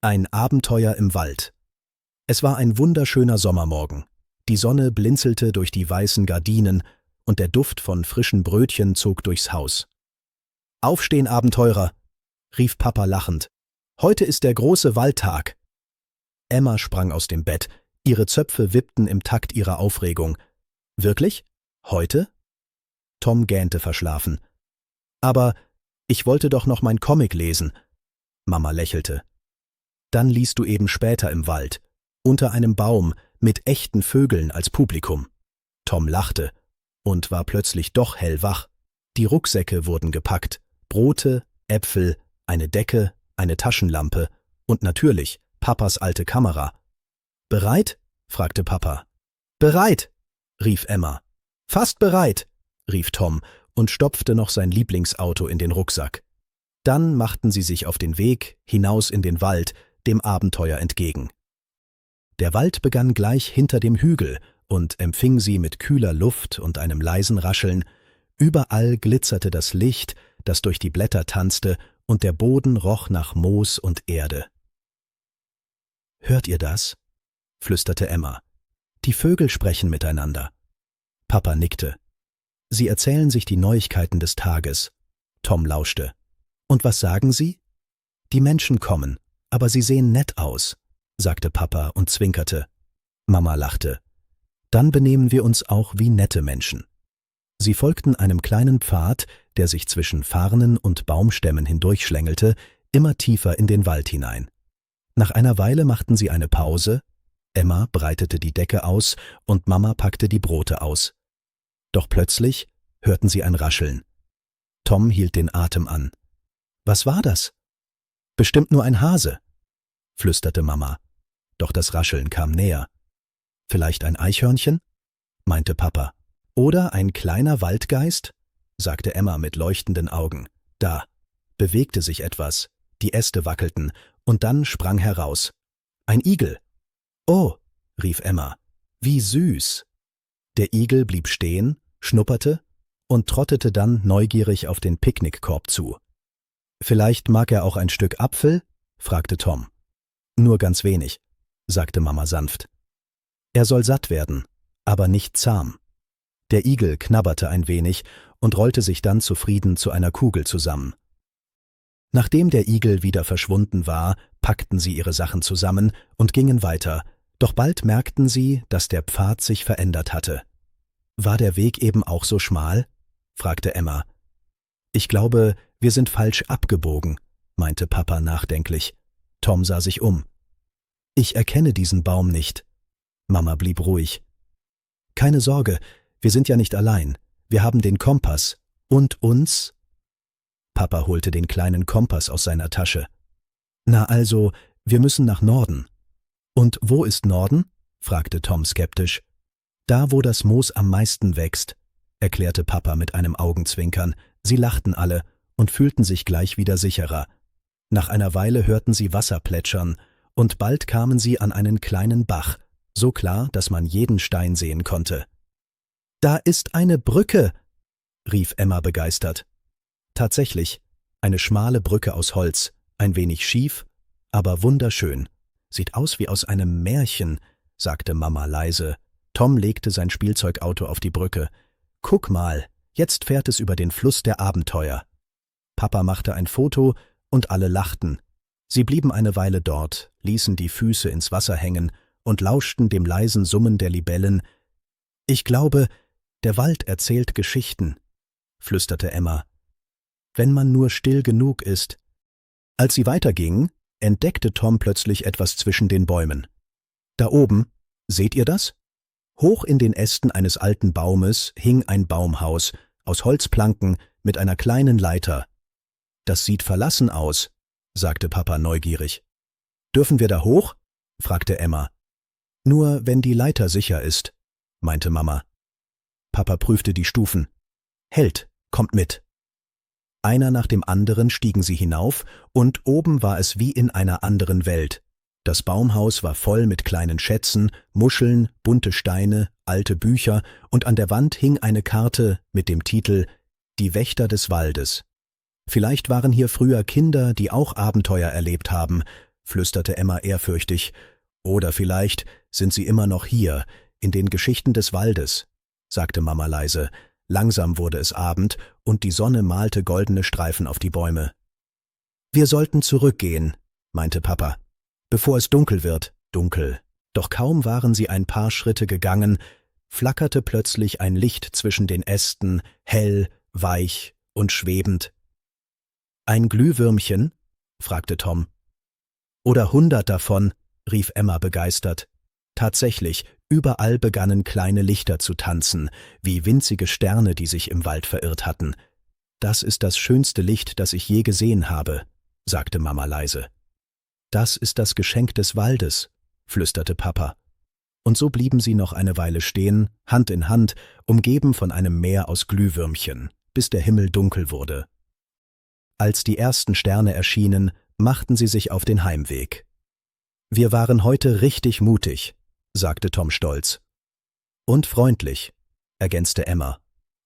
Ein Abenteuer im Wald. Es war ein wunderschöner Sommermorgen. Die Sonne blinzelte durch die weißen Gardinen und der Duft von frischen Brötchen zog durchs Haus. »Aufstehen, Abenteurer«, rief Papa lachend. »Heute ist der große Waldtag.« Emma sprang aus dem Bett. Ihre Zöpfe wippten im Takt ihrer Aufregung. »Wirklich? Heute?« Tom gähnte verschlafen. »Aber ich wollte doch noch mein Comic lesen.« Mama lächelte. »Dann liest du eben später im Wald, unter einem Baum, mit echten Vögeln als Publikum.« Tom lachte und war plötzlich doch hellwach. Die Rucksäcke wurden gepackt, Brote, Äpfel, eine Decke, eine Taschenlampe und natürlich Papas alte Kamera. »Bereit?« fragte Papa. »Bereit«, rief Emma. »Fast bereit«, rief Tom und stopfte noch sein Lieblingsauto in den Rucksack. Dann machten sie sich auf den Weg hinaus in den Wald, dem Abenteuer entgegen. Der Wald begann gleich hinter dem Hügel und empfing sie mit kühler Luft und einem leisen Rascheln. Überall glitzerte das Licht, das durch die Blätter tanzte, und der Boden roch nach Moos und Erde. »Hört ihr das?« flüsterte Emma. »Die Vögel sprechen miteinander.« Papa nickte. »Sie erzählen sich die Neuigkeiten des Tages.« Tom lauschte. »Und was sagen sie?« »Die Menschen kommen, aber sie sehen nett aus«, sagte Papa und zwinkerte. Mama lachte. »Dann benehmen wir uns auch wie nette Menschen.« Sie folgten einem kleinen Pfad, der sich zwischen Farnen und Baumstämmen hindurchschlängelte, immer tiefer in den Wald hinein. Nach einer Weile machten sie eine Pause. Emma breitete die Decke aus und Mama packte die Brote aus. Doch plötzlich hörten sie ein Rascheln. Tom hielt den Atem an. »Was war das?« »Bestimmt nur ein Hase«, flüsterte Mama. Doch das Rascheln kam näher. »Vielleicht ein Eichhörnchen?«, meinte Papa. »Oder ein kleiner Waldgeist?«, sagte Emma mit leuchtenden Augen. Da bewegte sich etwas, die Äste wackelten, und dann sprang heraus. »Ein Igel!« »Oh«, rief Emma, »wie süß!« Der Igel blieb stehen, schnupperte und trottete dann neugierig auf den Picknickkorb zu. »Vielleicht mag er auch ein Stück Apfel?«, fragte Tom. »Nur ganz wenig«, sagte Mama sanft. »Er soll satt werden, aber nicht zahm.« Der Igel knabberte ein wenig und rollte sich dann zufrieden zu einer Kugel zusammen. Nachdem der Igel wieder verschwunden war, packten sie ihre Sachen zusammen und gingen weiter, doch bald merkten sie, dass der Pfad sich verändert hatte. »War der Weg eben auch so schmal?«, fragte Emma. »Ich glaube, wir sind falsch abgebogen«, meinte Papa nachdenklich. Tom sah sich um. »Ich erkenne diesen Baum nicht.« Mama blieb ruhig. »Keine Sorge, wir sind ja nicht allein. Wir haben den Kompass. Und uns?« Papa holte den kleinen Kompass aus seiner Tasche. »Na also, wir müssen nach Norden.« »Und wo ist Norden?«, fragte Tom skeptisch. »Da, wo das Moos am meisten wächst«, erklärte Papa mit einem Augenzwinkern. Sie lachten alle und fühlten sich gleich wieder sicherer. Nach einer Weile hörten sie Wasser plätschern, und bald kamen sie an einen kleinen Bach, so klar, dass man jeden Stein sehen konnte. »Da ist eine Brücke«, rief Emma begeistert. Tatsächlich, eine schmale Brücke aus Holz, ein wenig schief, aber wunderschön. »Sieht aus wie aus einem Märchen«, sagte Mama leise. Tom legte sein Spielzeugauto auf die Brücke. »Guck mal, jetzt fährt es über den Fluss der Abenteuer.« Papa machte ein Foto und alle lachten. Sie blieben eine Weile dort, ließen die Füße ins Wasser hängen und lauschten dem leisen Summen der Libellen. »Ich glaube, der Wald erzählt Geschichten«, flüsterte Emma. »Wenn man nur still genug ist.« Als sie weitergingen, entdeckte Tom plötzlich etwas zwischen den Bäumen. »Da oben, seht ihr das?« Hoch in den Ästen eines alten Baumes hing ein Baumhaus aus Holzplanken mit einer kleinen Leiter. »Das sieht verlassen aus«, sagte Papa neugierig. »Dürfen wir da hoch?«, fragte Emma. »Nur wenn die Leiter sicher ist«, meinte Mama. Papa prüfte die Stufen. »Hält, kommt mit.« Einer nach dem anderen stiegen sie hinauf, und oben war es wie in einer anderen Welt. Das Baumhaus war voll mit kleinen Schätzen, Muscheln, bunte Steine, alte Bücher, und an der Wand hing eine Karte mit dem Titel »Die Wächter des Waldes«. Vielleicht waren hier früher Kinder, die auch Abenteuer erlebt haben, flüsterte Emma ehrfürchtig. »Oder vielleicht sind sie immer noch hier, in den Geschichten des Waldes«, sagte Mama leise. Langsam wurde es Abend und die Sonne malte goldene Streifen auf die Bäume. »Wir sollten zurückgehen«, meinte Papa, »bevor es dunkel wird.« Dunkel. Doch kaum waren sie ein paar Schritte gegangen, flackerte plötzlich ein Licht zwischen den Ästen, hell, weich und schwebend. »Ein Glühwürmchen?« fragte Tom. »Oder 100 davon«, rief Emma begeistert. Tatsächlich, überall begannen kleine Lichter zu tanzen, wie winzige Sterne, die sich im Wald verirrt hatten. »Das ist das schönste Licht, das ich je gesehen habe«, sagte Mama leise. »Das ist das Geschenk des Waldes«, flüsterte Papa. Und so blieben sie noch eine Weile stehen, Hand in Hand, umgeben von einem Meer aus Glühwürmchen, bis der Himmel dunkel wurde. Als die ersten Sterne erschienen, machten sie sich auf den Heimweg. »Wir waren heute richtig mutig«, sagte Tom stolz. »Und freundlich«, ergänzte Emma.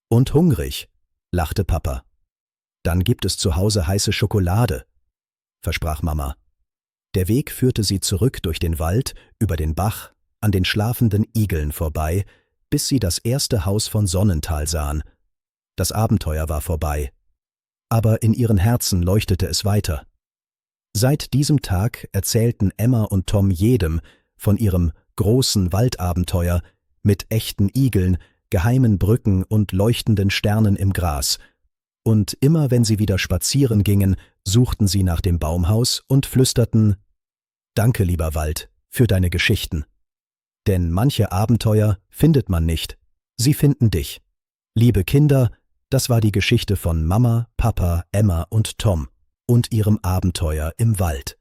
»Und hungrig«, lachte Papa. »Dann gibt es zu Hause heiße Schokolade«, versprach Mama. Der Weg führte sie zurück durch den Wald, über den Bach, an den schlafenden Igeln vorbei, bis sie das erste Haus von Sonnental sahen. Das Abenteuer war vorbei. Aber in ihren Herzen leuchtete es weiter. Seit diesem Tag erzählten Emma und Tom jedem von ihrem großen Waldabenteuer mit echten Igeln, geheimen Brücken und leuchtenden Sternen im Gras. Und immer wenn sie wieder spazieren gingen, suchten sie nach dem Baumhaus und flüsterten: »Danke, lieber Wald, für deine Geschichten. Denn manche Abenteuer findet man nicht, sie finden dich.« Liebe Kinder, das war die Geschichte von Mama, Papa, Emma und Tom und ihrem Abenteuer im Wald.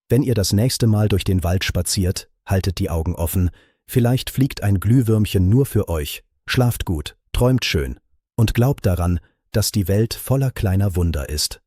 Wenn ihr das nächste Mal durch den Wald spaziert, haltet die Augen offen, vielleicht fliegt ein Glühwürmchen nur für euch. Schlaft gut, träumt schön und glaubt daran, dass die Welt voller kleiner Wunder ist.